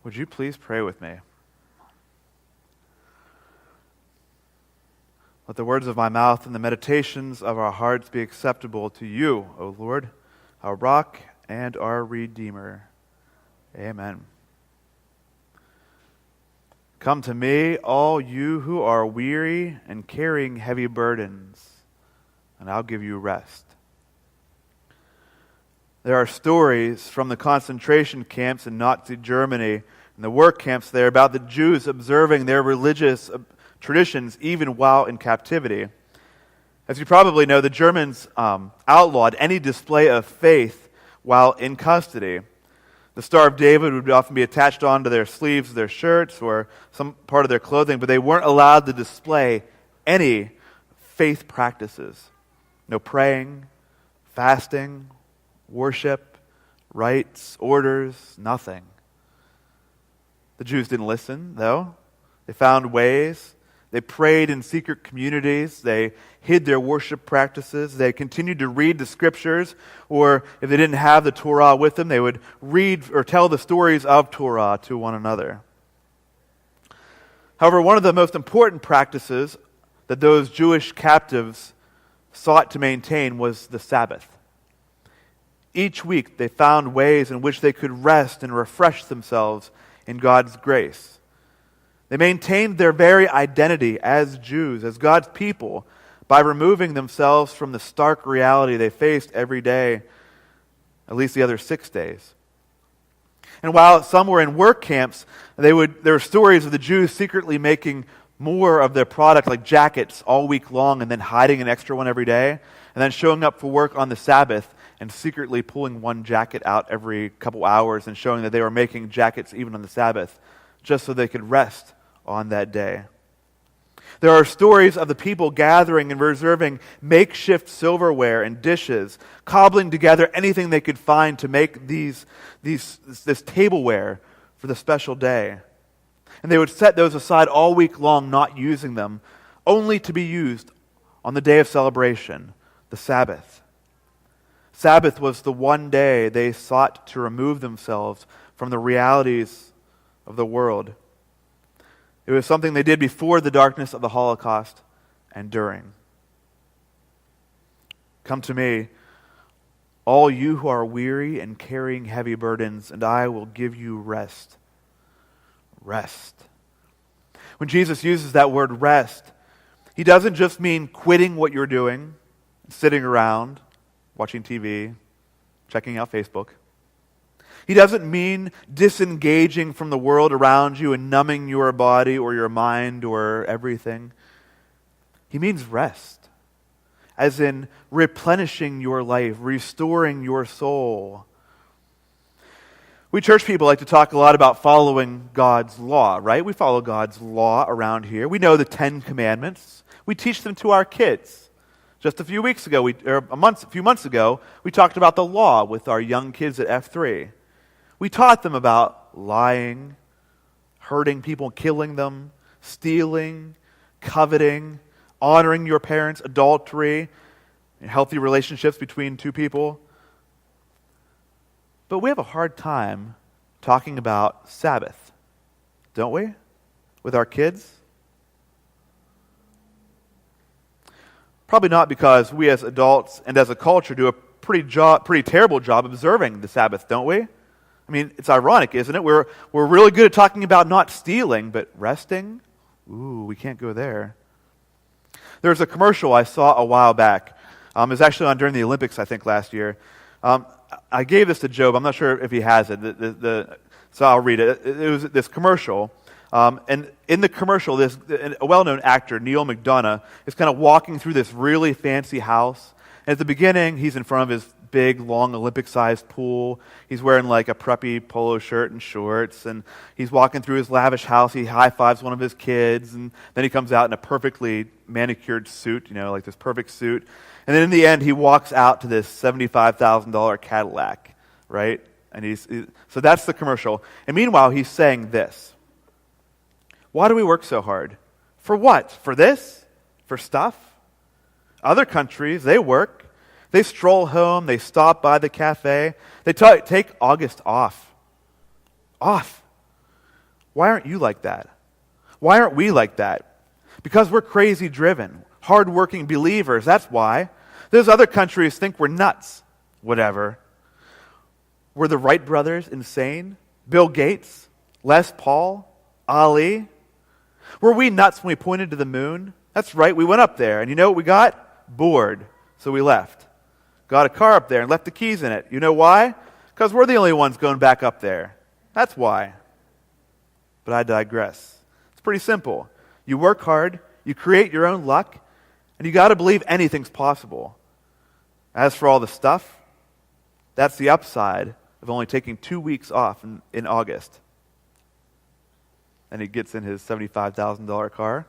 Would you please pray with me? Let the words of my mouth and the meditations of our hearts be acceptable to you, O Lord, our rock and our Redeemer. Amen. Come to me, all you who are weary and carrying heavy burdens, and I'll give you rest. There are stories from the concentration camps in Nazi Germany and the work camps there about the Jews observing their religious traditions even while in captivity. As you probably know, the Germans outlawed any display of faith while in custody. The Star of David would often be attached onto their sleeves of their shirts or some part of their clothing, but they weren't allowed to display any faith practices. No praying, fasting, worship, rites, orders, nothing. The Jews didn't listen, though. They found ways. They prayed in secret communities. They hid their worship practices. They continued to read the scriptures, or if they didn't have the Torah with them, they would read or tell the stories of Torah to one another. However, one of the most important practices that those Jewish captives sought to maintain was the Sabbath. Each week they found ways in which they could rest and refresh themselves in God's grace. They maintained their very identity as Jews, as God's people, by removing themselves from the stark reality they faced every day, at least the other 6 days. And while some were in work camps, there were stories of the Jews secretly making more of their product, like jackets, all week long, and then hiding an extra one every day, and then showing up for work on the Sabbath and secretly pulling one jacket out every couple hours and showing that they were making jackets even on the Sabbath, just so they could rest on that day. There are stories of the people gathering and reserving makeshift silverware and dishes, cobbling together anything they could find to make this tableware for the special day. And they would set those aside all week long, not using them, only to be used on the day of celebration, the Sabbath. Sabbath was the one day they sought to remove themselves from the realities of the world. It was something they did before the darkness of the Holocaust and during. Come to me, all you who are weary and carrying heavy burdens, and I will give you rest. Rest. When Jesus uses that word rest, he doesn't just mean quitting what you're doing, sitting around, watching TV, checking out Facebook. He doesn't mean disengaging from the world around you and numbing your body or your mind or everything. He means rest, as in replenishing your life, restoring your soul. We church people like to talk a lot about following God's law, right? We follow God's law around here. We know the 10 Commandments. We teach them to our kids. Just a few weeks ago, a few months ago, we talked about the law with our young kids at F3. We taught them about lying, hurting people, killing them, stealing, coveting, honoring your parents, adultery, healthy relationships between two people. But we have a hard time talking about Sabbath, don't we? With our kids? Probably not, because we as adults and as a culture do a pretty terrible job observing the Sabbath, don't we? I mean, it's ironic, isn't it? We're really good at talking about not stealing, but resting? Ooh, we can't go there. There's a commercial I saw a while back. It was actually on during the Olympics, I think, last year. I gave this to Job. I'm not sure if he has it, so I'll read it. It was this commercial. And in the commercial, a well-known actor, Neil McDonough, is kind of walking through this really fancy house. And at the beginning, he's in front of his big, long, Olympic-sized pool. He's wearing like a preppy polo shirt and shorts. And he's walking through his lavish house. He high-fives one of his kids. And then he comes out in a perfectly manicured suit, like this perfect suit. And then in the end, he walks out to this $75,000 Cadillac, right? And so that's the commercial. And meanwhile, he's saying this. Why do we work so hard? For what? For this? For stuff? Other countries, they work. They stroll home. They stop by the cafe. They take August off. Off. Why aren't you like that? Why aren't we like that? Because we're crazy driven, hardworking believers, that's why. Those other countries think we're nuts. Whatever. Were the Wright brothers insane? Bill Gates? Les Paul? Ali? Were we nuts when we pointed to the moon? That's right, we went up there, and you know what we got? Bored. So we left. Got a car up there and left the keys in it. You know why? Because we're the only ones going back up there. That's why. But I digress. It's pretty simple. You work hard, you create your own luck, and you got to believe anything's possible. As for all the stuff, that's the upside of only taking 2 weeks off in August. And he gets in his $75,000 car.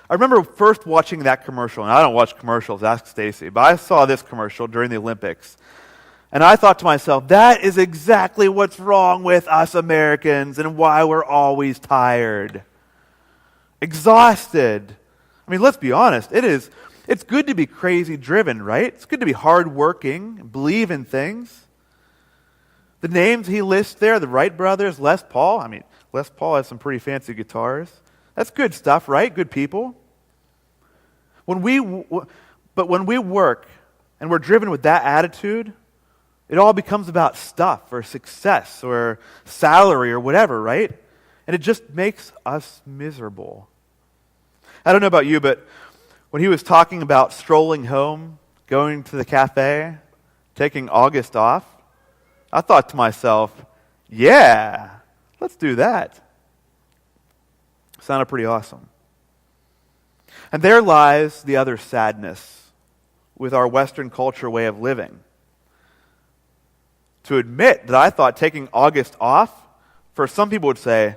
I remember first watching that commercial, and I don't watch commercials, ask Stacy, but I saw this commercial during the Olympics. And I thought to myself, that is exactly what's wrong with us Americans and why we're always tired. Exhausted. I mean, let's be honest, it's good to be crazy driven, right? It's good to be hardworking, believe in things. The names he lists there, the Wright brothers, Les Paul. I mean, Les Paul has some pretty fancy guitars. That's good stuff, right? Good people. But when we work and we're driven with that attitude, it all becomes about stuff or success or salary or whatever, right? And it just makes us miserable. I don't know about you, but when he was talking about strolling home, going to the cafe, taking August off, I thought to myself, yeah, let's do that. Sounded pretty awesome. And there lies the other sadness with our Western culture way of living. To admit that I thought taking August off, for some people would say,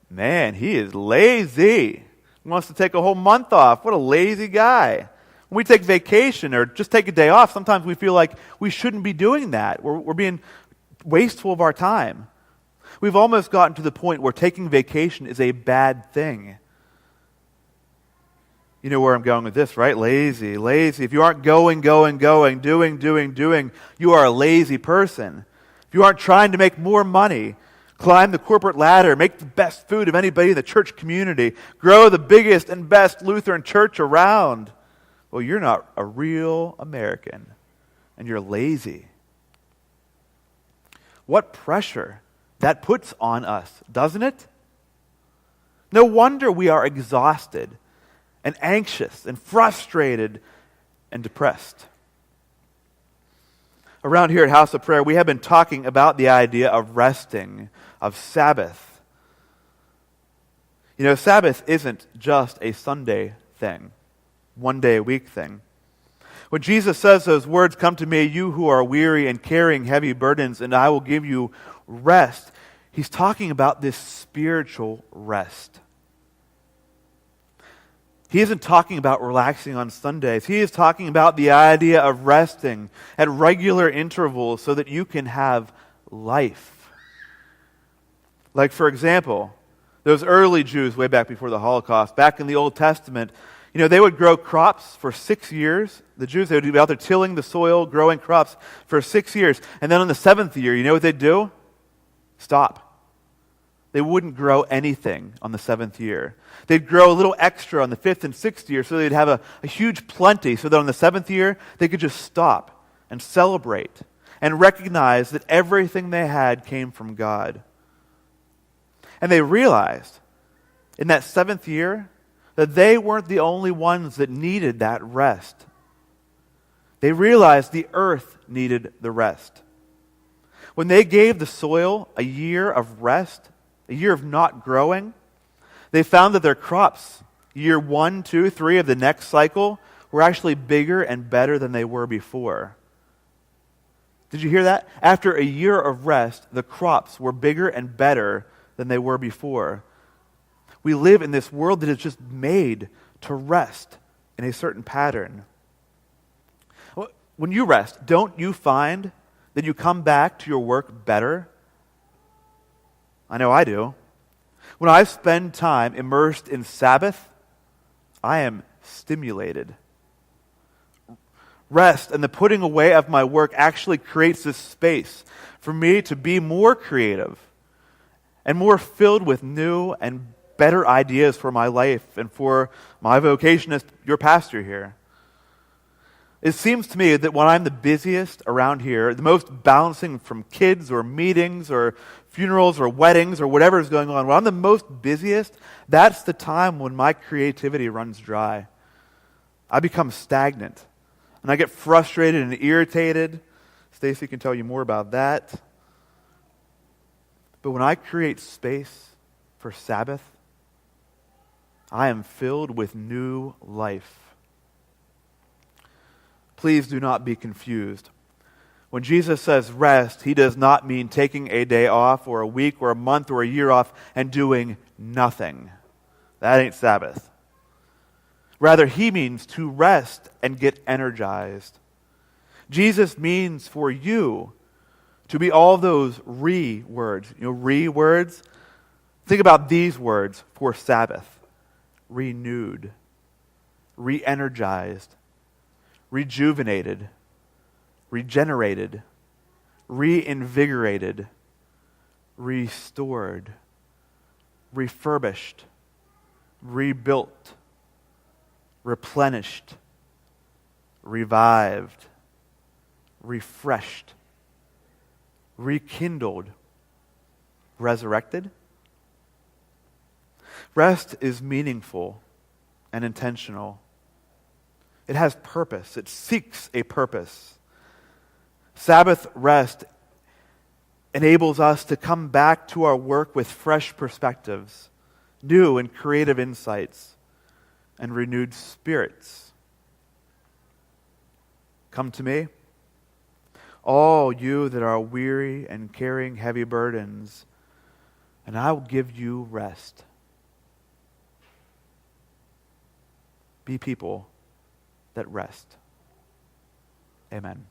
man, he is lazy. He wants to take a whole month off. What a lazy guy. When we take vacation or just take a day off, sometimes we feel like we shouldn't be doing that. We're being wasteful of our time. We've almost gotten to the point where taking vacation is a bad thing. You know where I'm going with this, right? Lazy. If you aren't going, doing, you are a lazy person. If you aren't trying to make more money, climb the corporate ladder, make the best food of anybody in the church community, grow the biggest and best Lutheran church around, well, you're not a real American, and you're lazy. What pressure that puts on us, doesn't it? No wonder we are exhausted and anxious and frustrated and depressed. Around here at House of Prayer, we have been talking about the idea of resting, of Sabbath. You know, Sabbath isn't just a Sunday thing, one day a week thing. When Jesus says those words, "Come to me, you who are weary and carrying heavy burdens, and I will give you rest," he's talking about this spiritual rest. He isn't talking about relaxing on Sundays. He is talking about the idea of resting at regular intervals so that you can have life. Like, for example, those early Jews way back before the Holocaust, back in the Old Testament, you know, they would grow crops for 6 years. The Jews, they would be out there tilling the soil, growing crops for 6 years. And then on the 7th year, you know what they'd do? Stop. They wouldn't grow anything on the 7th year. They'd grow a little extra on the 5th and 6th year so they'd have a huge plenty so that on the 7th year they could just stop and celebrate and recognize that everything they had came from God. And they realized in that 7th year that they weren't the only ones that needed that rest. They realized the earth needed the rest. When they gave the soil a year of rest, a year of not growing, they found that their crops, year 1, 2, 3 of the next cycle, were actually bigger and better than they were before. Did you hear that? After a year of rest, the crops were bigger and better than they were before. We live in this world that is just made to rest in a certain pattern. When you rest, don't you find that you come back to your work better? I know I do. When I spend time immersed in Sabbath, I am stimulated. Rest and the putting away of my work actually creates this space for me to be more creative and more filled with new and better ideas for my life and for my vocation as your pastor here. It seems to me that when I'm the busiest around here, the most bouncing from kids or meetings or funerals or weddings or whatever is going on, when I'm the most busiest, that's the time when my creativity runs dry. I become stagnant, and I get frustrated and irritated. Stacy can tell you more about that. But when I create space for Sabbath, I am filled with new life. Please do not be confused. When Jesus says rest, he does not mean taking a day off or a week or a month or a year off and doing nothing. That ain't Sabbath. Rather, he means to rest and get energized. Jesus means for you to be all those words. Words? Think about these words for Sabbath. Renewed, re-energized, rejuvenated, regenerated, reinvigorated, restored, refurbished, rebuilt, replenished, revived, refreshed, rekindled, resurrected. Rest is meaningful and intentional. It has purpose. It seeks a purpose. Sabbath rest enables us to come back to our work with fresh perspectives, new and creative insights, and renewed spirits. Come to me, all you that are weary and carrying heavy burdens, and I will give you rest. Be people that rest. Amen.